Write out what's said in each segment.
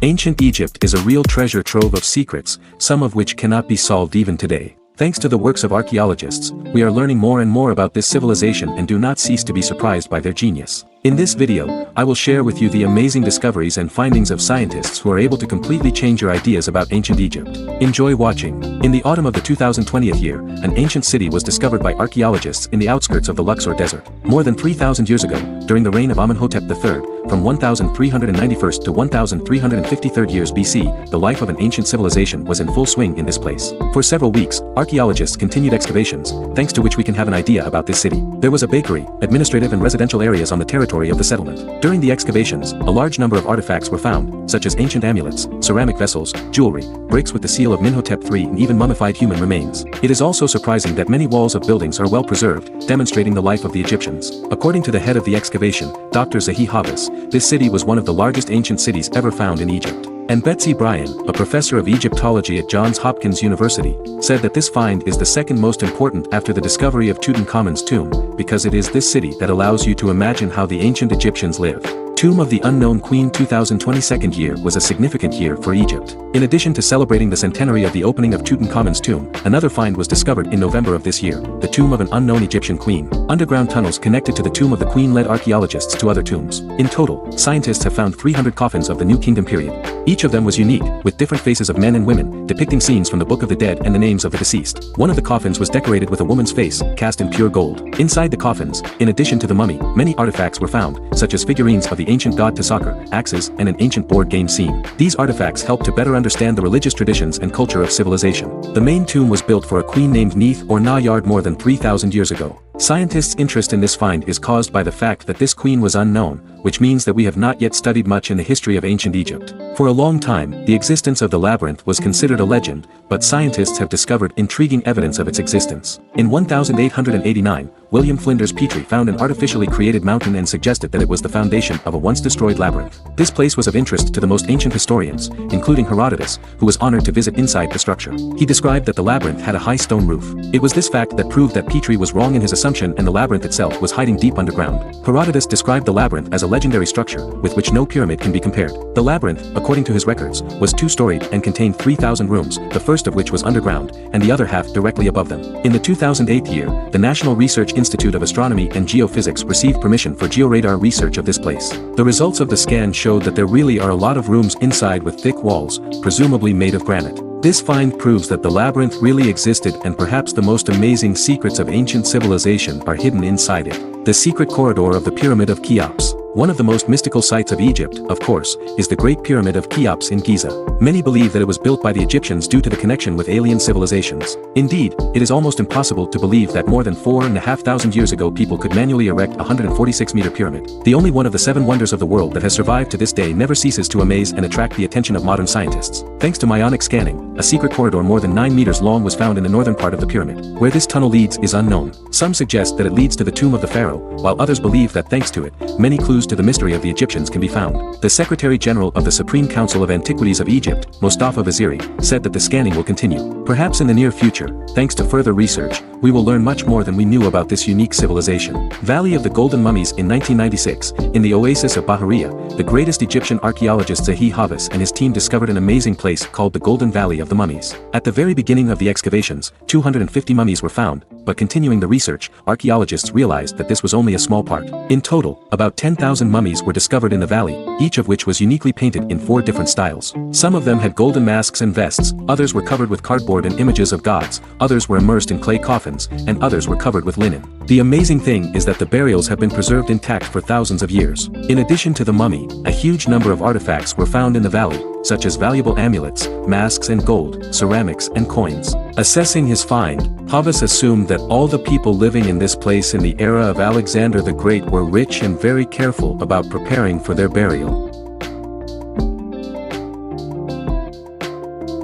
Ancient Egypt is a real treasure trove of secrets, some of which cannot be solved even today. Thanks to the works of archaeologists, we are learning more and more about this civilization and do not cease to be surprised by their genius. In this video, I will share with you the amazing discoveries and findings of scientists who are able to completely change your ideas about ancient Egypt. Enjoy watching. In the autumn of the 2020 year, an ancient city was discovered by archaeologists in the outskirts of the Luxor desert. More than 3,000 years ago, during the reign of Amenhotep III, from 1391 to 1353 years BC, the life of an ancient civilization was in full swing in this place. For several weeks, archaeologists continued excavations, thanks to which we can have an idea about this city. There was a bakery, administrative and residential areas on the territory of the settlement. During the excavations, a large number of artifacts were found, such as ancient amulets, ceramic vessels, jewelry, bricks with the seal of Amenhotep III and even mummified human remains. It is also surprising that many walls of buildings are well preserved, demonstrating the life of the Egyptians. According to the head of the excavation, Dr. Zahi Hawass, this city was one of the largest ancient cities ever found in Egypt. And Betsy Bryan, a professor of Egyptology at Johns Hopkins University, said that this find is the second most important after the discovery of Tutankhamun's tomb, because it is this city that allows you to imagine how the ancient Egyptians lived. Tomb of the Unknown Queen 2022 year was a significant year for Egypt. In addition to celebrating the centenary of the opening of Tutankhamun's tomb, another find was discovered in November of this year, the tomb of an unknown Egyptian queen. Underground tunnels connected to the tomb of the queen led archaeologists to other tombs. In total, scientists have found 300 coffins of the New Kingdom period. Each of them was unique, with different faces of men and women, depicting scenes from the Book of the Dead and the names of the deceased. One of the coffins was decorated with a woman's face, cast in pure gold. Inside the coffins, in addition to the mummy, many artifacts were found, such as figurines of the ancient god Tsakhar, axes, and an ancient board game scene. These artifacts help to better understand the religious traditions and culture of civilization. The main tomb was built for a queen named Neith or Nayard more than 3,000 years ago. Scientists' interest in this find is caused by the fact that this queen was unknown, which means that we have not yet studied much in the history of ancient Egypt. For a long time, the existence of the labyrinth was considered a legend, but scientists have discovered intriguing evidence of its existence. In 1889, William Flinders Petrie found an artificially created mountain and suggested that it was the foundation of a once-destroyed labyrinth. This place was of interest to the most ancient historians, including Herodotus, who was honored to visit inside the structure. He described that the labyrinth had a high stone roof. It was this fact that proved that Petrie was wrong in his assumption and the labyrinth itself was hiding deep underground. Herodotus described the labyrinth as a legendary structure, with which no pyramid can be compared. The labyrinth, according to his records, was two-storied and contained 3,000 rooms, the first of which was underground, and the other half directly above them. In the 2008 year, the National Research Institute of Astronomy and Geophysics received permission for georadar research of this place. The results of the scan showed that there really are a lot of rooms inside with thick walls, presumably made of granite. This find proves that the labyrinth really existed and perhaps the most amazing secrets of ancient civilization are hidden inside it. The secret corridor of the Pyramid of Cheops. One of the most mystical sites of Egypt, of course, is the Great Pyramid of Cheops in Giza. Many believe that it was built by the Egyptians due to the connection with alien civilizations. Indeed, it is almost impossible to believe that more than 4,500 years ago people could manually erect a 146-meter pyramid. The only one of the 7 wonders of the world that has survived to this day never ceases to amaze and attract the attention of modern scientists. Thanks to muonic scanning, a secret corridor more than 9 meters long was found in the northern part of the pyramid. Where this tunnel leads is unknown. Some suggest that it leads to the tomb of the pharaoh, while others believe that thanks to it, many clues to the mystery of the Egyptians can be found. The Secretary General of the Supreme Council of Antiquities of Egypt, Mostafa Vaziri, said that the scanning will continue. Perhaps in the near future, thanks to further research, we will learn much more than we knew about this unique civilization. Valley of the Golden Mummies in 1996, in the oasis of Bahariya, the greatest Egyptian archaeologist Zahi Hawass and his team discovered an amazing place called the Golden Valley of the Mummies. At the very beginning of the excavations, 250 mummies were found, but continuing the research, archaeologists realized that this was only a small part. In total, about 10,000 mummies were discovered in the valley, each of which was uniquely painted in 4 different styles. Some of them had golden masks and vests, others were covered with cardboard and images of gods, others were immersed in clay coffins, and others were covered with linen. The amazing thing is that the burials have been preserved intact for thousands of years. In addition to the mummy, a huge number of artifacts were found in the valley, such as valuable amulets, masks and gold, ceramics and coins. Assessing his find, Hawass assumed that all the people living in this place in the era of Alexander the Great were rich and very careful about preparing for their burial.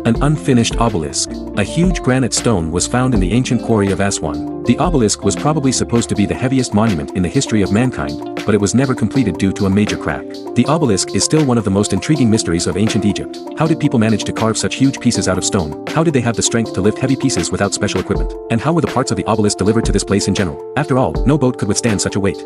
An unfinished obelisk. A huge granite stone was found in the ancient quarry of Aswan. The obelisk was probably supposed to be the heaviest monument in the history of mankind, but it was never completed due to a major crack. The obelisk is still one of the most intriguing mysteries of ancient Egypt. How did people manage to carve such huge pieces out of stone? How did they have the strength to lift heavy pieces without special equipment? And how were the parts of the obelisk delivered to this place in general? After all, no boat could withstand such a weight.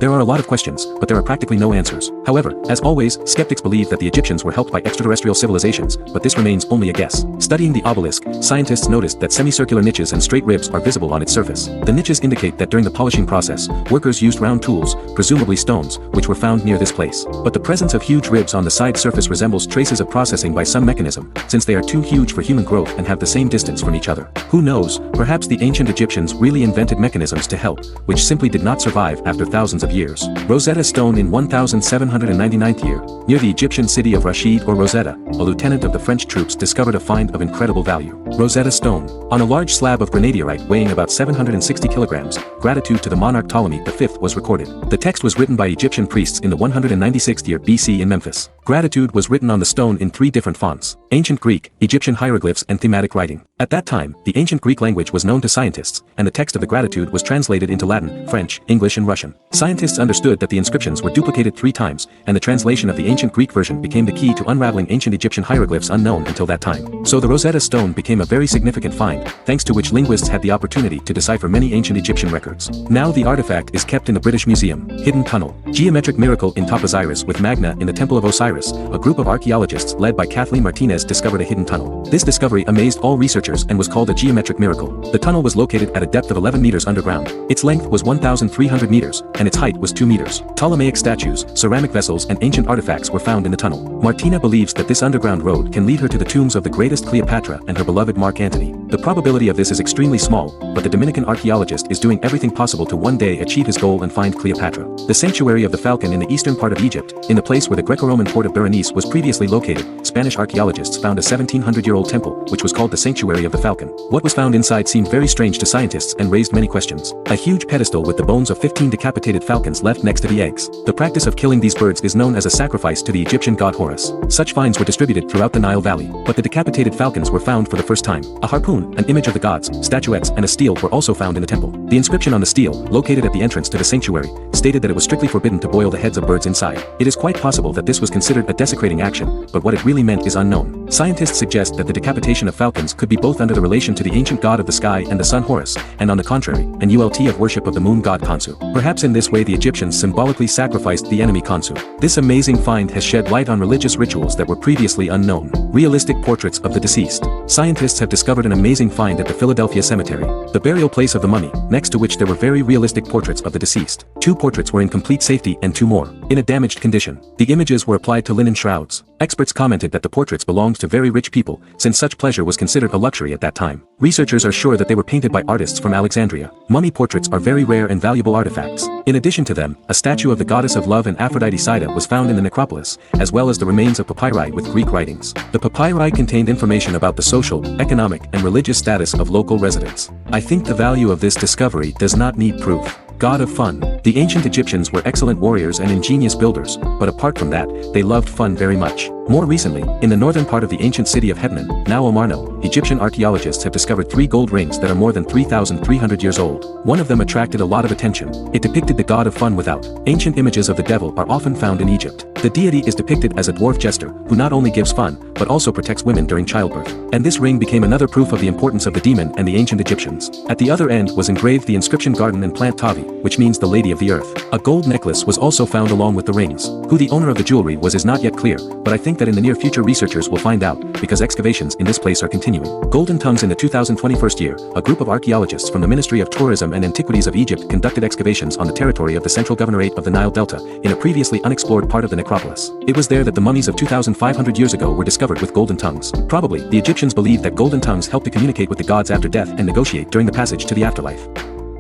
There are a lot of questions, but there are practically no answers. However, as always, skeptics believe that the Egyptians were helped by extraterrestrial civilizations, but this remains only a guess. Studying the obelisk, scientists noticed that semicircular niches and straight ribs are visible on its surface. The niches indicate that during the polishing process, workers used round tools, presumably stones, which were found near this place. But the presence of huge ribs on the side surface resembles traces of processing by some mechanism, since they are too huge for human growth and have the same distance from each other. Who knows, perhaps the ancient Egyptians really invented mechanisms to help, which simply did not survive after thousands of years. Rosetta Stone in 1799th year, near the Egyptian city of Rashid or Rosetta, a lieutenant of the French troops discovered a find of incredible value. Rosetta Stone. On a large slab of granadiorite weighing about 760 kilograms, gratitude to the monarch Ptolemy V was recorded. The text was written by Egyptian priests in the 196th year BC in Memphis. Gratitude was written on the stone in 3 different fonts: Ancient Greek, Egyptian hieroglyphs and thematic writing. At that time, the ancient Greek language was known to scientists, and the text of the gratitude was translated into Latin, French, English and Russian. Scientists understood that the inscriptions were duplicated 3 times, and the translation of the ancient Greek version became the key to unraveling ancient Egyptian hieroglyphs unknown until that time. So the Rosetta Stone became a very significant find, thanks to which linguists had the opportunity to decipher many ancient Egyptian records. Now the artifact is kept in the British Museum. Hidden Tunnel. Geometric miracle in Topposiris with Magna in the Temple of Osiris, a group of archaeologists led by Kathleen Martinez discovered a hidden tunnel. This discovery amazed all researchers and was called a geometric miracle. The tunnel was located at a depth of 11 meters underground. Its length was 1,300 meters, and its height was 2 meters. Ptolemaic statues, ceramic vessels and ancient artifacts were found in the tunnel. Martina believes that this underground road can lead her to the tombs of the greatest Cleopatra and her beloved Mark Antony. The probability of this is extremely small, but the Dominican archaeologist is doing everything possible to one day achieve his goal and find Cleopatra. The sanctuary of the Falcon in the eastern part of Egypt, in the place where the Greco-Roman port of Berenice was previously located, Spanish archaeologists found a 1700-year-old temple, which was called the Sanctuary of the Falcon. What was found inside seemed very strange to scientists and raised many questions. A huge pedestal with the bones of 15 decapitated falcons left next to the eggs. The practice of killing these birds is known as a sacrifice to the Egyptian god Horus. Such finds were distributed throughout the Nile Valley, but the decapitated falcons were found for the first time. A harpoon, an image of the gods, statuettes, and a stele were also found in the temple. The inscription on the stele, located at the entrance to the sanctuary, stated that it was strictly forbidden to boil the heads of birds inside. It is quite possible that this was considered a desecrating action, but what it really meant is unknown. Scientists suggest that the decapitation of falcons could be both under the relation to the ancient god of the sky and the sun Horus, and on the contrary, an ULT of worship of the moon god Khonsu. Perhaps in this way the Egyptians symbolically sacrificed the enemy Khonsu. This amazing find has shed light on religious rituals that were previously unknown. Realistic portraits of the deceased. Scientists have discovered an amazing find at the Philadelphia cemetery, the burial place of the mummy, next to which there were very realistic portraits of the deceased. 2 portraits were in complete safety and 2 more in a damaged condition. The images were applied to linen shrouds. Experts commented that the portraits belonged to very rich people, since such pleasure was considered a luxury at that time. Researchers are sure that they were painted by artists from Alexandria. Mummy portraits are very rare and valuable artifacts. In addition to them, a statue of the goddess of love and Aphrodite Sida was found in the necropolis, as well as the remains of papyri with Greek writings. The papyri contained information about the social, economic, and religious status of local residents. I think the value of this discovery does not need proof. God of fun. The ancient Egyptians were excellent warriors and ingenious builders, but apart from that, they loved fun very much. More recently, in the northern part of the ancient city of Hebron, now Amarno, Egyptian archaeologists have discovered 3 gold rings that are more than 3,300 years old. One of them attracted a lot of attention. It depicted the god of fun without. Ancient images of the devil are often found in Egypt. The deity is depicted as a dwarf jester, who not only gives fun, but also protects women during childbirth. And this ring became another proof of the importance of the demon and the ancient Egyptians. At the other end was engraved the inscription Garden and Plant Tavi, which means the Lady of the Earth. A gold necklace was also found along with the rings. Who the owner of the jewelry was is not yet clear, but I think that in the near future researchers will find out, because excavations in this place are continuing. Golden tongues. In the 2021 year, a group of archaeologists from the Ministry of Tourism and Antiquities of Egypt conducted excavations on the territory of the Central Governorate of the Nile Delta, in a previously unexplored part of the necropolis. It was there that the mummies of 2,500 years ago were discovered with golden tongues. Probably, the Egyptians believed that golden tongues helped to communicate with the gods after death and negotiate during the passage to the afterlife.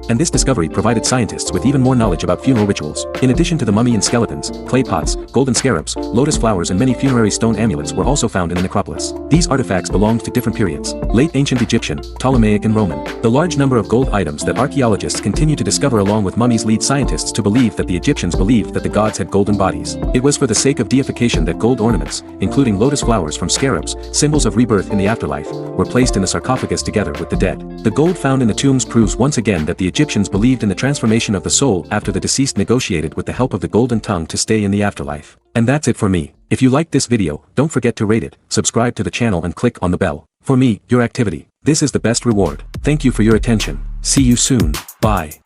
And this discovery provided scientists with even more knowledge about funeral rituals. In addition to the mummy and skeletons, clay pots, golden scarabs, lotus flowers and many funerary stone amulets were also found in the necropolis. These artifacts belonged to different periods: late ancient Egyptian, Ptolemaic and Roman. The large number of gold items that archaeologists continue to discover along with mummies lead scientists to believe that the Egyptians believed that the gods had golden bodies. It was for the sake of deification that gold ornaments, including lotus flowers from scarabs, symbols of rebirth in the afterlife, were placed in the sarcophagus together with the dead. The gold found in the tombs proves once again that the Egyptians believed in the transformation of the soul after the deceased negotiated with the help of the golden tongue to stay in the afterlife. And that's it for me. If you liked this video, don't forget to rate it, subscribe to the channel and click on the bell. For me, your activity. This is the best reward. Thank you for your attention. See you soon. Bye.